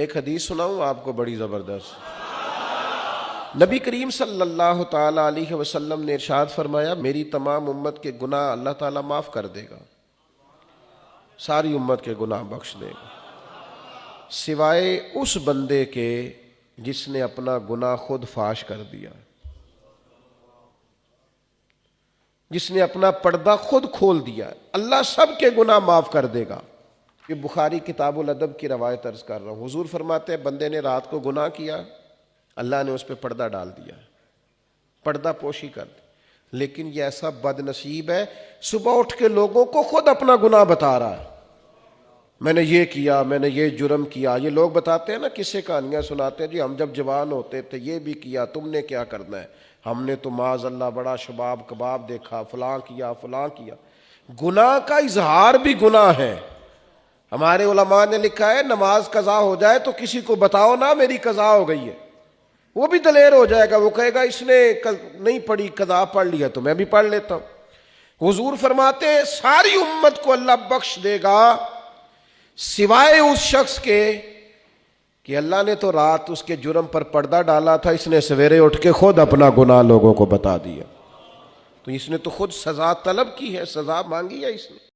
ایک حدیث سناؤں آپ کو بڑی زبردست۔ نبی کریم صلی اللہ تعالی علیہ وسلم نے ارشاد فرمایا، میری تمام امت کے گناہ اللہ تعالیٰ معاف کر دے گا، ساری امت کے گناہ بخش دے گا، سوائے اس بندے کے جس نے اپنا گناہ خود فاش کر دیا، جس نے اپنا پردہ خود کھول دیا۔ اللہ سب کے گناہ معاف کر دے گا۔ یہ بخاری کتاب الادب کی روایت عرض کر رہا ہوں۔ حضور فرماتے ہیں، بندے نے رات کو گناہ کیا، اللہ نے اس پہ پردہ ڈال دیا، پردہ پوشی کر دی، لیکن یہ ایسا بد نصیب ہے، صبح اٹھ کے لوگوں کو خود اپنا گناہ بتا رہا ہے، میں نے یہ کیا، میں نے یہ جرم کیا۔ یہ لوگ بتاتے ہیں نا، قصے کہانیاں سناتے ہیں، جی ہم جب جوان ہوتے تھے یہ بھی کیا، تم نے کیا کرنا ہے، ہم نے تو معاذ اللہ بڑا شباب کباب دیکھا، فلاں کیا فلاں کیا۔ گناہ کا اظہار بھی گناہ ہے۔ ہمارے علماء نے لکھا ہے، نماز قضا ہو جائے تو کسی کو بتاؤ نا میری قضا ہو گئی ہے، وہ بھی دلیر ہو جائے گا، وہ کہے گا اس نے نہیں پڑھی، قضا پڑھ لیا تو میں بھی پڑھ لیتا ہوں۔ حضور فرماتے ہیں ساری امت کو اللہ بخش دے گا، سوائے اس شخص کے کہ اللہ نے تو رات اس کے جرم پر پردہ ڈالا تھا، اس نے سویرے اٹھ کے خود اپنا گناہ لوگوں کو بتا دیا، تو اس نے تو خود سزا طلب کی ہے، سزا مانگی ہے اس نے۔